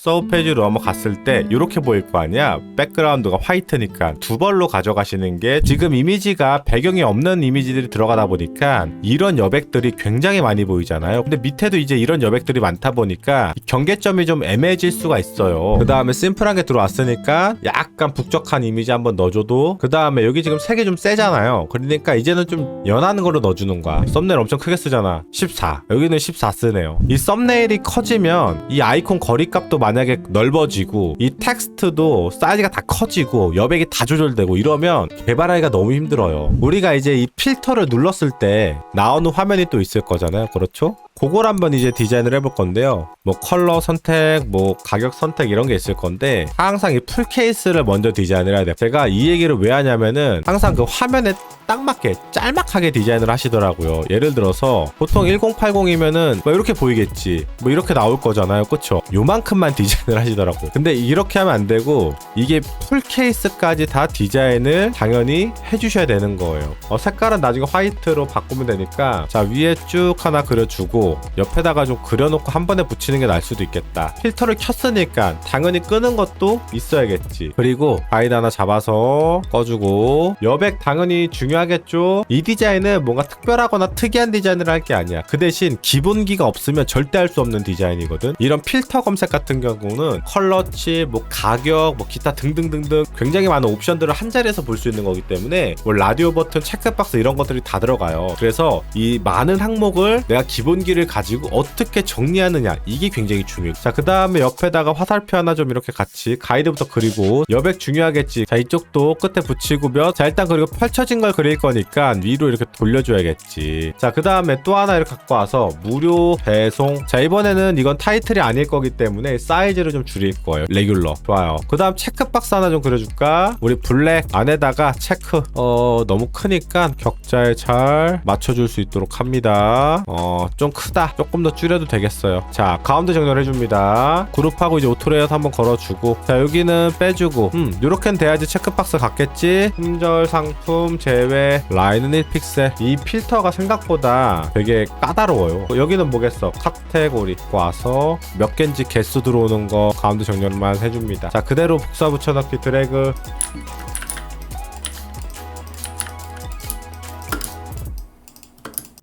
서브페이지로 넘어갔을 때 이렇게 보일 거 아니야. 백그라운드가 화이트니까 두 벌로 가져가시는 게, 지금 이미지가 배경이 없는 이미지들이 들어가다 보니까 이런 여백들이 굉장히 많이 보이잖아요. 근데 밑에도 이제 이런 여백들이 많다 보니까 경계점이 좀 애매해질 수가 있어요. 그 다음에 심플한 게 들어왔으니까 약간 북적한 이미지 한번 넣어줘도, 그 다음에 여기 지금 색이 좀 세잖아요. 그러니까 이제는 좀 연한 거로 넣어주는 거야. 썸네일 엄청 크게 쓰잖아. 14. 여기는 14 쓰네요. 이 썸네일이 커지면 이 아이콘 거리값도 만약에 넓어지고 이 텍스트도 사이즈가 다 커지고 여백이 다 조절되고 이러면 개발하기가 너무 힘들어요. 우리가 이제 이 필터를 눌렀을 때 나오는 화면이 또 있을 거잖아요. 그렇죠? 그걸 한번 이제 디자인을 해볼 건데요. 뭐 컬러 선택, 뭐 가격 선택 이런 게 있을 건데, 항상 이 풀 케이스를 먼저 디자인을 해야 돼요. 제가 이 얘기를 왜 하냐면은 항상 그 화면에 딱 맞게 짤막하게 디자인을 하시더라고요. 예를 들어서 보통 1080이면은 뭐 이렇게 보이겠지, 뭐 이렇게 나올 거잖아요. 그쵸? 요만큼만 디자인을 하시더라고요. 근데 이렇게 하면 안 되고 이게 풀 케이스까지 다 디자인을 당연히 해주셔야 되는 거예요. 색깔은 나중에 화이트로 바꾸면 되니까, 자, 위에 쭉 하나 그려주고 옆에다가 좀 그려놓고 한 번에 붙이는 게 나을 수도 있겠다. 필터를 켰으니까 당연히 끄는 것도 있어야겠지. 그리고 가이드 하나 잡아서 꺼주고, 여백 당연히 중요하겠죠. 이 디자인은 뭔가 특별하거나 특이한 디자인을 할 게 아니야. 그 대신 기본기가 없으면 절대 할 수 없는 디자인이거든. 이런 필터 검색 같은 경우는 컬러치, 뭐 가격, 뭐 기타 등등등등 굉장히 많은 옵션들을 한 자리에서 볼 수 있는 거기 때문에, 뭐 라디오 버튼, 체크박스 이런 것들이 다 들어가요. 그래서 이 많은 항목을 내가 기본기를 가지고 어떻게 정리하느냐, 이게 굉장히 중요해요. 자, 그 다음에 옆에다가 화살표 하나 좀 이렇게 같이 가이드부터 그리고, 여백 중요하겠지. 자, 이쪽도 끝에 붙이고 몇. 자, 일단 그리고 펼쳐진 걸 그릴 거니까 위로 이렇게 돌려줘야겠지. 자, 그 다음에 또 하나 이렇게 갖고 와서 무료 배송. 자, 이번에는 이건 타이틀이 아닐 거기 때문에 사이즈를 좀 줄일 거예요. 레귤러. 좋아요. 그 다음 체크박스 하나 좀 그려줄까? 우리 블랙 안에다가 체크. 너무 크니까 격자에 잘 맞춰줄 수 있도록 합니다. 좀 크다. 조금 더 줄여도 되겠어요. 자, 가운데 정렬해줍니다. 그룹하고 이제 오토레이어도 한번 걸어주고, 자, 여기는 빼주고, 요렇게는 돼야지 체크박스 같겠지? 품절 상품 제외 라인은 1픽셀. 이 필터가 생각보다 되게 까다로워요. 여기는 뭐겠어? 카테고리 와서 몇 개인지 개수 들어오는 거 가운데 정렬만 해줍니다. 자, 그대로 복사 붙여넣기 드래그.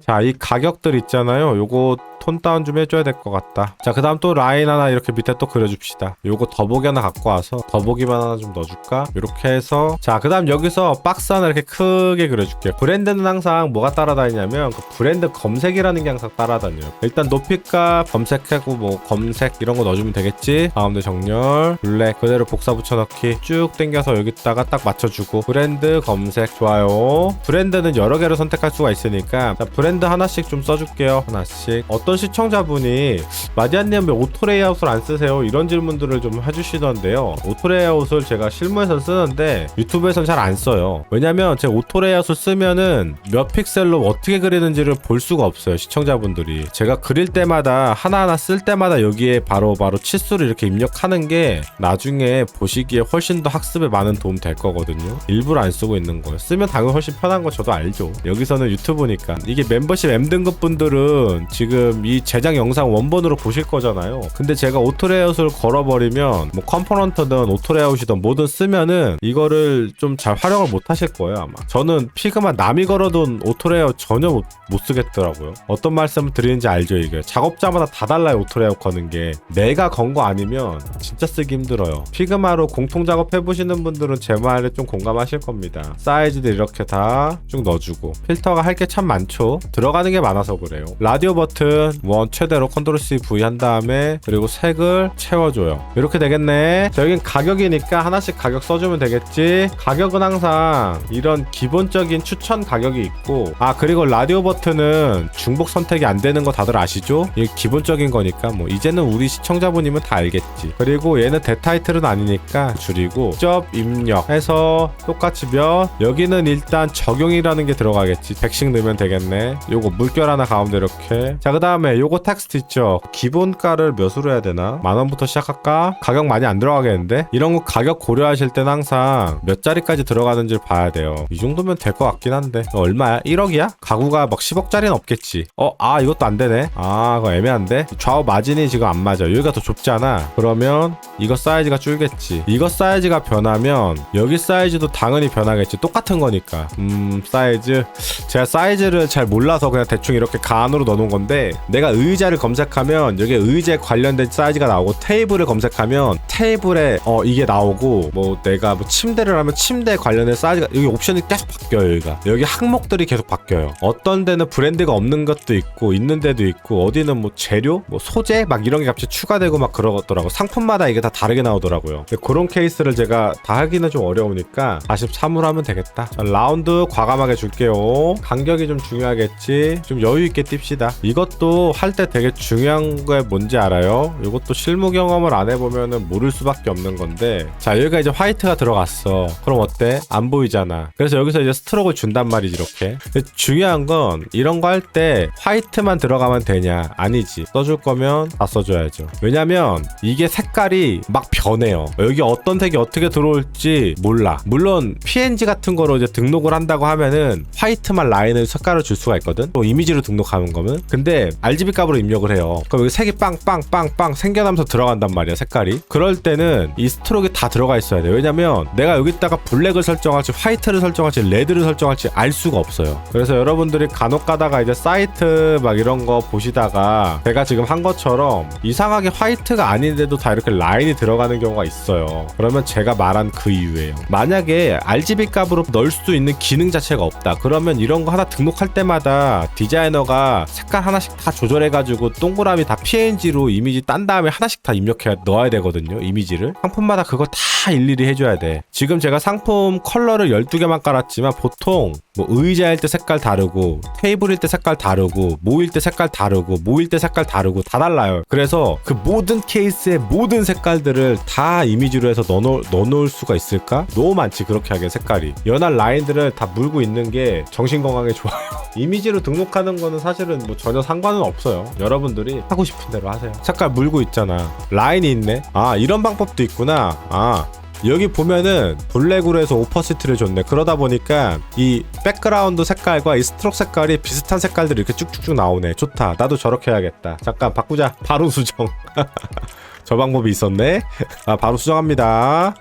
자, 이 가격들 있잖아요. 요거 톤 다운 좀 해줘야 될 것 같다. 자, 그 다음 또 라인 하나 이렇게 밑에 또 그려줍시다. 요거 더보기 하나 갖고 와서 더보기만 하나 좀 넣어줄까? 이렇게 해서, 자, 그 다음 여기서 박스 하나 이렇게 크게 그려줄게요. 브랜드는 항상 뭐가 따라다니냐면 그 브랜드 검색이라는 게 항상 따라다녀요. 일단 높이값 검색하고 뭐 검색 이런 거 넣어주면 되겠지. 가운데 정렬, 블랙 그대로 복사 붙여넣기 쭉 당겨서 여기다가 딱 맞춰주고, 브랜드 검색. 좋아요. 브랜드는 여러 개로 선택할 수가 있으니까, 자, 브랜드 하나씩 좀 써줄게요. 하나씩. 어떤 시청자분이 마디안님 왜 오토 레이아웃을 안 쓰세요? 이런 질문들을 좀 해주시던데요. 오토 레이아웃을 제가 실무에서 쓰는데 유튜브에서는 잘 안 써요. 왜냐면 제가 오토 레이아웃을 쓰면은 몇 픽셀로 어떻게 그리는지를 볼 수가 없어요. 시청자분들이. 제가 그릴 때마다 하나하나 쓸 때마다 여기에 바로 치수를 이렇게 입력하는 게 나중에 보시기에 훨씬 더 학습에 많은 도움 될 거거든요. 일부러 안 쓰고 있는 거예요. 쓰면 당연히 훨씬 편한 거 저도 알죠. 여기서는 유튜브니까. 이게 멤버십 M등급 분들은 지금 이 제작 영상 원본으로 보실 거잖아요. 근데 제가 오토레이아웃을 걸어버리면 뭐 컴포넌트든 오토레이아웃이든 뭐든 쓰면은 이거를 좀 잘 활용을 못 하실 거예요 아마. 저는 피그마 남이 걸어둔 오토레이아웃 전혀 못 쓰겠더라고요. 어떤 말씀을 드리는지 알죠? 이게 작업자마다 다 달라요. 오토레이아웃 거는 게 내가 건 거 아니면 진짜 쓰기 힘들어요. 피그마로 공통 작업 해보시는 분들은 제 말에 좀 공감하실 겁니다. 사이즈도 이렇게 다 쭉 넣어주고, 필터가 할 게 참 많죠. 들어가는 게 많아서 그래요. 라디오 버튼 원 최대로 컨트롤 C V 한 다음에, 그리고 색을 채워줘요. 이렇게 되겠네. 자, 여긴 가격이니까 하나씩 가격 써주면 되겠지. 가격은 항상 이런 기본적인 추천 가격이 있고, 그리고 라디오 버튼은 중복 선택이 안 되는 거 다들 아시죠? 이게 기본적인 거니까 뭐 이제는 우리 시청자분이면 다 알겠지. 그리고 얘는 대타이틀은 아니니까 줄이고, 직접 입력해서 똑같이 몇. 여기는 일단 적용이라는 게 들어가겠지. 100씩 넣으면 되겠네. 요거 물결 하나 가운데 이렇게. 자, 그 다음에 요거 텍스트 있죠? 기본가를 몇으로 해야 되나? 10,000원부터 시작할까? 가격 많이 안 들어가겠는데? 이런 거 가격 고려하실 때는 항상 몇 자리까지 들어가는지를 봐야 돼요. 이 정도면 될 것 같긴 한데. 얼마야? 1억이야? 가구가 막 10억짜리는 없겠지. 이것도 안 되네. 그거 애매한데? 좌우 마진이 지금 안 맞아. 여기가 더 좁잖아. 그러면 변하면 이거 사이즈가 줄겠지. 이거 사이즈가 변하면 여기 사이즈도 당연히 변하겠지. 똑같은 거니까. 사이즈. 제가 사이즈를 잘 몰라서 그냥 대충 이렇게 간으로 넣어놓은 건데, 내가 의자를 검색하면 여기 의자에 관련된 사이즈가 나오고, 테이블을 검색하면 테이블에 이게 나오고, 뭐 내가 뭐 침대를 하면 침대에 관련된 사이즈가, 여기 옵션이 계속 바뀌어요. 여기 항목들이 계속 바뀌어요. 어떤 데는 브랜드가 없는 것도 있고 있는 데도 있고, 어디는 뭐 재료, 뭐 소재 막 이런 게 갑자기 추가되고 막 그러더라고. 상품마다 이게 다 다르게 나오더라고요. 근데 그런 케이스를 제가 다 하기는 좀 어려우니까 43으로 하면 되겠다. 자, 라운드 과감하게 줄게요. 간격이 좀 중요하겠지. 좀 여유 있게 띱시다. 이것도 할 때 되게 중요한 게 뭔지 알아요? 이것도 실무 경험을 안 해보면은 모를 수밖에 없는 건데, 자, 여기가 이제 화이트가 들어갔어. 그럼 어때? 안 보이잖아. 그래서 여기서 이제 스트로크를 준단 말이지, 이렇게. 근데 중요한 건 이런 거 할 때 화이트만 들어가면 되냐? 아니지. 써줄 거면 다 써줘야죠. 왜냐면 이게 색깔이 막 변해요. 여기 어떤 색이 어떻게 들어올지 몰라. 물론 PNG 같은 거로 이제 등록을 한다고 하면은 화이트만 라인을 색깔을 줄 수가 있거든. 또 이미지로 등록하는 거면. 근데 RGB 값으로 입력을 해요. 그럼 여기 색이 빵빵빵빵 생겨나면서 들어간단 말이야, 색깔이. 그럴 때는 이 스트로크가 다 들어가 있어야 돼. 왜냐면 내가 여기다가 블랙을 설정할지 화이트를 설정할지 레드를 설정할지 알 수가 없어요. 그래서 여러분들이 간혹 가다가 이제 사이트 막 이런 거 보시다가 제가 지금 한 것처럼 이상하게 화이트가 아닌데도 다 이렇게 라인이 들어가는 경우가 있어요. 그러면 제가 말한 그 이유예요. 만약에 RGB 값으로 넣을 수 있는 기능 자체가 없다. 그러면 이런 거 하나 등록할 때마다 디자이너가 색깔 하나씩 다 조절해가지고 동그라미 다 PNG로 이미지 딴 다음에 하나씩 다 입력해 넣어야 되거든요. 이미지를. 상품마다 그거 다 일일이 해줘야 돼. 지금 제가 상품 컬러를 12개만 깔았지만 보통 뭐 의자일 때 색깔 다르고, 테이블일 때 색깔 다르고, 모일 때 색깔 다르고, 모일 때 색깔 다르고 다 달라요. 그래서 그 모든 케이스의 모든 색깔들을 다 이미지로 해서 넣어놓을 수가 있을까? 너무 많지, 그렇게 하기엔 색깔이. 연한 라인들을 다 물고 있는 게 정신건강에 좋아요. 이미지로 등록하는 거는 사실은 뭐 전혀 상관은 없어요. 여러분들이 하고 싶은 대로 하세요. 색깔 물고 있잖아. 라인이 있네. 아, 이런 방법도 있구나. 아, 여기 보면은 블랙으로 해서 오퍼시티를 줬네. 그러다 보니까 이 백그라운드 색깔과 이 스트로크 색깔이 비슷한 색깔들이 이렇게 쭉쭉쭉 나오네. 좋다. 나도 저렇게 해야겠다. 잠깐 바꾸자. 바로 수정. 저 방법이 있었네. 아, 바로 수정합니다.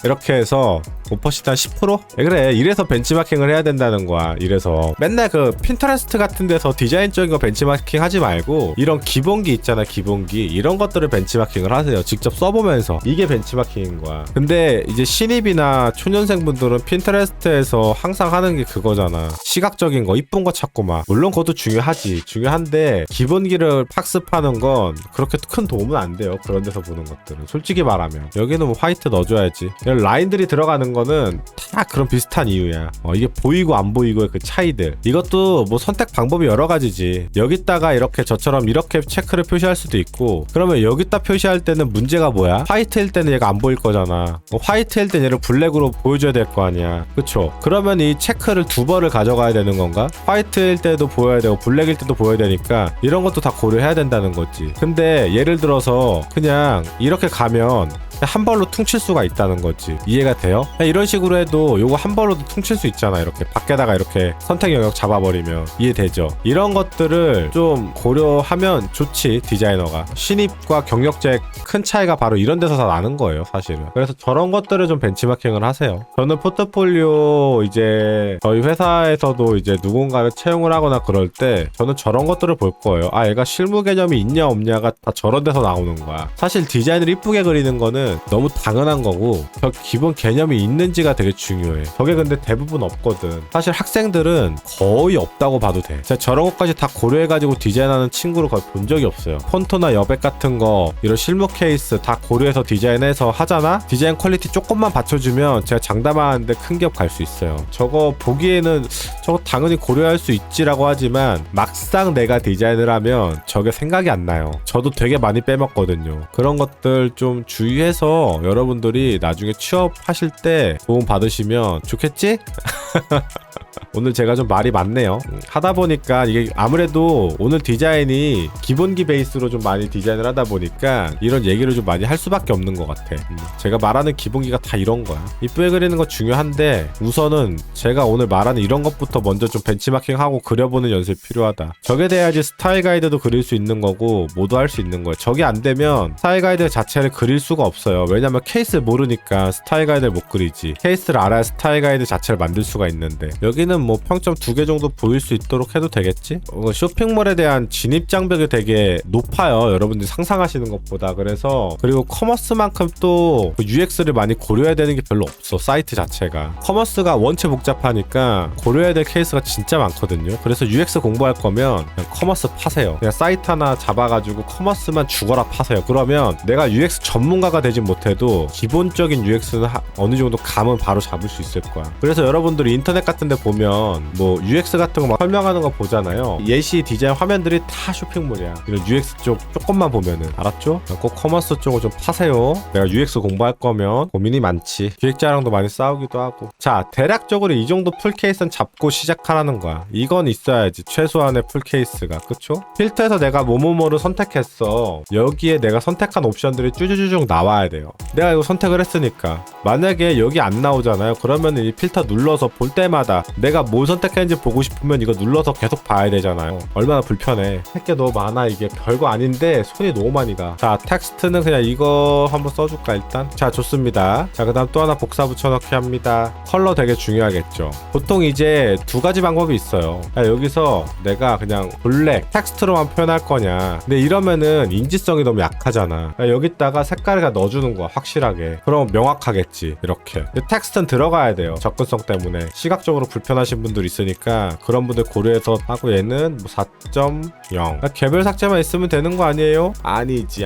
이렇게 해서 오퍼시티 한 10%? 그래, 이래서 벤치마킹을 해야 된다는 거야. 이래서 맨날 그 핀터레스트 같은 데서 디자인적인 거 벤치마킹 하지 말고 이런 기본기 있잖아, 기본기. 이런 것들을 벤치마킹을 하세요. 직접 써보면서. 이게 벤치마킹인 거야. 근데 이제 신입이나 초년생분들은 핀터레스트에서 항상 하는 게 그거잖아. 시각적인 거, 이쁜 거 찾고 막. 물론 그것도 중요하지. 중요한데 기본기를 학습하는 건 그렇게 큰 도움은 안 돼요. 그런 데서 보는 것들은. 솔직히 말하면. 여기는 뭐 화이트 넣어줘야지. 이런 라인들이 들어가는 거는 다 그런 비슷한 이유야. 이게 보이고 안 보이고의 그 차이들. 이것도 뭐 선택 방법이 여러 가지지. 여기다가 이렇게 저처럼 이렇게 체크를 표시할 수도 있고, 그러면 여기다 표시할 때는 문제가 뭐야? 화이트일 때는 얘가 안 보일 거잖아. 화이트일 때는 얘를 블랙으로 보여줘야 될 거 아니야. 그쵸? 그러면 이 체크를 두 번을 가져가야 되는 건가? 화이트일 때도 보여야 되고 블랙일 때도 보여야 되니까 이런 것도 다 고려해야 된다는 거지. 근데 예를 들어서 그냥 이렇게 가면 한 벌로 퉁칠 수가 있다는 거지. 이해가 돼요? 이런 식으로 해도 요거 한 벌로도 퉁칠 수 있잖아. 이렇게 밖에다가 이렇게 선택 영역 잡아버리면. 이해되죠? 이런 것들을 좀 고려하면 좋지, 디자이너가. 신입과 경력자의 큰 차이가 바로 이런 데서 다 나는 거예요, 사실은. 그래서 저런 것들을 좀 벤치마킹을 하세요. 저는 포트폴리오 이제 저희 회사에서도 이제 누군가를 채용을 하거나 그럴 때 저는 저런 것들을 볼 거예요. 아, 얘가 실무 개념이 있냐 없냐가 다 저런 데서 나오는 거야. 사실 디자인을 이쁘게 그리는 거는 너무 당연한 거고, 저 기본 개념이 있는지가 되게 중요해. 저게 근데 대부분 없거든. 사실 학생들은 거의 없다고 봐도 돼. 제가 저런 것까지 다 고려해가지고 디자인하는 친구를 거의 본 적이 없어요. 폰토나 여백 같은 거, 이런 실무 케이스 다 고려해서 디자인해서 하잖아? 디자인 퀄리티 조금만 받쳐주면 제가 장담하는데 큰 기업 갈 수 있어요. 저거 보기에는 저거 당연히 고려할 수 있지라고 하지만 막상 내가 디자인을 하면 저게 생각이 안 나요. 저도 되게 많이 빼먹거든요. 그런 것들 좀 주의해서 여러분들이 나중에 취업하실 때 도움 받으시면 좋겠지? 오늘 제가 좀 말이 많네요. 하다 보니까 이게 아무래도 오늘 디자인이 기본기 베이스로 좀 많이 디자인을 하다 보니까 이런 얘기를 좀 많이 할 수밖에 없는 것 같아. 제가 말하는 기본기가 다 이런 거야. 이쁘게 그리는 거 중요한데 우선은 제가 오늘 말하는 이런 것부터 먼저 좀 벤치마킹하고 그려보는 연습이 필요하다. 저게 돼야지 스타일 가이드도 그릴 수 있는 거고 뭐도 할 수 있는 거예요. 저게 안 되면 스타일 가이드 자체를 그릴 수가 없어요. 왜냐면 케이스를 모르니까 스타일 가이드를 못 그리지. 케이스를 알아야 스타일 가이드 자체를 만들 수가 있는데 여기는 뭐 평점 2개 정도 보일 수 있도록 해도 되겠지? 쇼핑몰에 대한 진입 장벽이 되게 높아요. 여러분들이 상상하시는 것보다. 그래서 그리고 커머스만큼 또 UX를 많이 고려해야 되는 게 별로 없어. 사이트 자체가. 커머스가 원체 복잡하니까 고려해야 될 케이스가 진짜 많거든요. 그래서 UX 공부할 거면 그냥 커머스 파세요. 그냥 사이트 하나 잡아가지고 커머스만 죽어라 파세요. 그러면 내가 UX 전문가가 되진 못해도 기본적인 UX는 어느 정도 감은 바로 잡을 수 있을 거야. 그래서 여러분들이 인터넷 같은 데 보면 뭐 UX 같은 거 막 설명하는 거 보잖아요. 예시 디자인 화면들이 다 쇼핑몰이야. 이런 UX 쪽 조금만 보면은. 알았죠? 꼭 커머스 쪽을 좀 파세요. 내가 UX 공부할 거면 고민이 많지. 기획자랑도 많이 싸우기도 하고. 자, 대략적으로 이 정도 풀 케이스는 잡고 시작하라는 거야. 이건 있어야지. 최소한의 풀 케이스가. 그쵸? 필터에서 내가 뭐뭐뭐를 선택했어. 여기에 내가 선택한 옵션들이 쭈쭈쭈쭉 나와야 돼요. 내가 이거 선택을 했으니까. 만약에 여기 안 나오잖아요. 그러면 이 필터 눌러서 볼 때마다 내가 뭘 선택했는지 보고 싶으면 이거 눌러서 계속 봐야 되잖아요. 얼마나 불편해. 할 게 너무 많아. 이게 별거 아닌데 손이 너무 많이 가. 자, 텍스트는 그냥 이거 한번 써줄까 일단? 자, 좋습니다. 자, 그 다음 또 하나 복사 붙여넣기 합니다. 컬러 되게 중요하겠죠. 보통 이제 두 가지 방법이 있어요. 야, 여기서 내가 그냥 블랙 텍스트로만 표현할 거냐. 근데 이러면은 인지성이 너무 약하잖아. 야, 여기다가 색깔을 다 넣어주는 거야. 확실하게. 그럼 명확하겠지. 이렇게. 근데 텍스트는 들어가야 돼요. 접근성 때문에. 시각적으로 불편하신 분들 있으니까 그런 분들 고려해서 하고 얘는 뭐 4.0. 개별 삭제만 있으면 되는 거 아니에요? 아니지.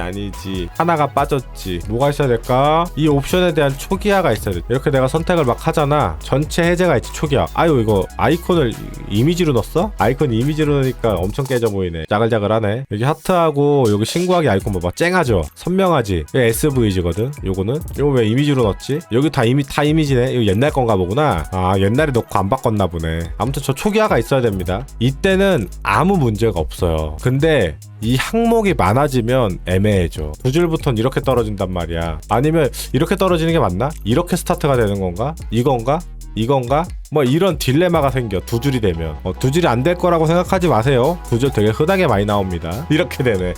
하나가 빠졌지. 뭐가 있어야 될까? 이 옵션에 대한 초기화가 있어야 돼. 이렇게 내가 선택을 막 하잖아. 전체 해제가 있지. 초기화. 아유, 이거 아이콘을 이미지로 넣었어? 아이콘 이미지로 넣으니까 엄청 깨져 보이네. 자글자글하네. 여기 하트하고 여기 신고하기 아이콘 봐봐. 쨍하죠? 선명하지? 이거 SVG거든. 요거는. 이거 왜 이미지로 넣었지? 여기 다 이미지네. 이거 옛날 건가 보구나. 아, 옛날에 넣고 안 바꿨나 보네. 아무튼 저 초기화가 있어야 됩니다. 이때는 아무 문제가 없어요. 근데 이 항목이 많아지면 애매해져. 두 줄부터는 이렇게 떨어진단 말이야. 아니면 이렇게 떨어지는 게 맞나? 이렇게 스타트가 되는 건가? 이건가? 뭐 이런 딜레마가 생겨. 두 줄이 되면 두 줄이 안 될 거라고 생각하지 마세요. 두 줄 되게 흔하게 많이 나옵니다. 이렇게 되네.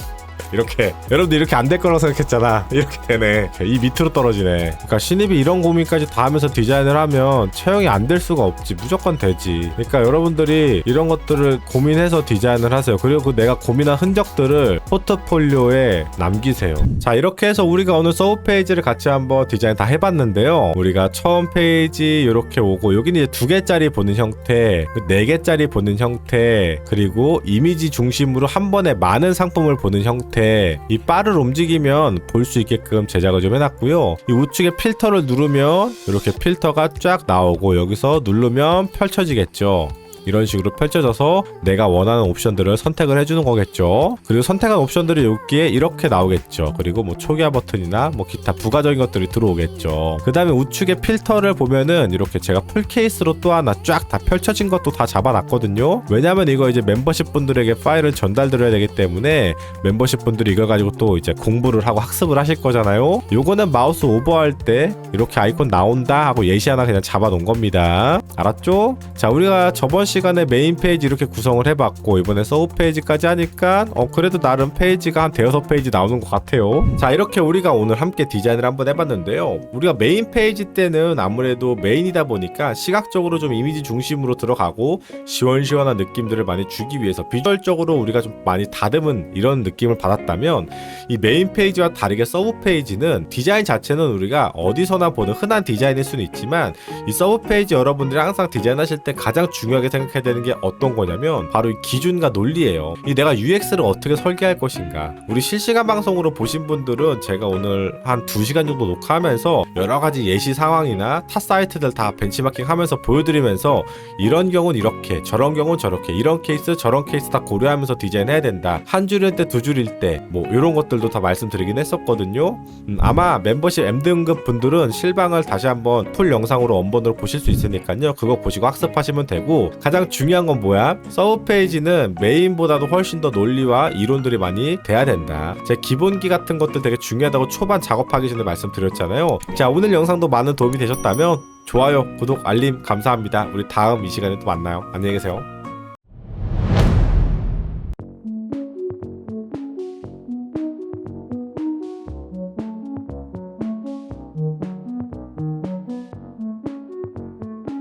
이렇게 여러분들 이렇게 안 될 거라고 생각했잖아. 이렇게 되네. 이 밑으로 떨어지네. 그러니까 신입이 이런 고민까지 다 하면서 디자인을 하면 채용이 안 될 수가 없지. 무조건 되지. 그러니까 여러분들이 이런 것들을 고민해서 디자인을 하세요. 그리고 그 내가 고민한 흔적들을 포트폴리오에 남기세요. 자, 이렇게 해서 우리가 오늘 서브 페이지를 같이 한번 디자인 다 해봤는데요. 우리가 처음 페이지 이렇게 오고 여기는 이제 2개짜리 보는 형태, 4개짜리 보는 형태, 그리고 이미지 중심으로 한 번에 많은 상품을 보는 형태, 이 바를 움직이면 볼 수 있게끔 제작을 좀 해놨고요. 이 우측에 필터를 누르면 이렇게 필터가 쫙 나오고 여기서 누르면 펼쳐지겠죠. 이런 식으로 펼쳐져서 내가 원하는 옵션들을 선택을 해주는 거겠죠. 그리고 선택한 옵션들이 여기에 이렇게 나오겠죠. 그리고 뭐 초기화 버튼이나 뭐 기타 부가적인 것들이 들어오겠죠. 그 다음에 우측에 필터를 보면은 이렇게 제가 풀 케이스로 또 하나 쫙 다 펼쳐진 것도 다 잡아놨거든요. 왜냐면 이거 이제 멤버십 분들에게 파일을 전달드려야 되기 때문에 멤버십 분들이 이걸 가지고 또 이제 공부를 하고 학습을 하실 거잖아요. 요거는 마우스 오버할 때 이렇게 아이콘 나온다 하고 예시 하나 그냥 잡아놓은 겁니다. 알았죠? 자, 우리가 저번 시간에 메인 페이지 이렇게 구성을 해봤고 이번에 서브 페이지까지 하니까 그래도 나름 페이지가 한 5-6페이지 나오는 것 같아요. 자, 이렇게 우리가 오늘 함께 디자인을 한번 해봤는데요. 우리가 메인 페이지 때는 아무래도 메인이다 보니까 시각적으로 좀 이미지 중심으로 들어가고 시원시원한 느낌들을 많이 주기 위해서 비주얼적으로 우리가 좀 많이 다듬은 이런 느낌을 받았다면 이 메인 페이지와 다르게 서브 페이지는 디자인 자체는 우리가 어디서나 보는 흔한 디자인일 수는 있지만 이 서브 페이지 여러분들이 항상 디자인하실 때 가장 중요하게 생각하시는 생각해야 되는 게 어떤 거냐면 바로 이 기준과 논리예요. 이 내가 UX를 어떻게 설계할 것인가. 우리 실시간 방송으로 보신 분들은 제가 오늘 한 2시간 정도 녹화하면서 여러 가지 예시 상황이나 타 사이트들 다 벤치마킹 하면서 보여드리면서 이런 경우는 이렇게, 저런 경우는 저렇게, 이런 케이스 저런 케이스 다 고려하면서 디자인해야 된다. 한 줄일 때 두 줄일 때 뭐 이런 것들도 다 말씀드리긴 했었거든요. 아마 멤버십 M등급 분들은 실방을 다시 한번 풀 영상으로 원본으로 보실 수 있으니까요. 그거 보시고 학습하시면 되고, 가장 중요한 건 뭐야? 서브 페이지는 메인보다도 훨씬 더 논리와 이론들이 많이 돼야 된다. 제 기본기 같은 것들 되게 중요하다고 초반 작업하기 전에 말씀드렸잖아요. 자, 오늘 영상도 많은 도움이 되셨다면 좋아요, 구독, 알림 감사합니다. 우리 다음 이 시간에 또 만나요. 안녕히 계세요.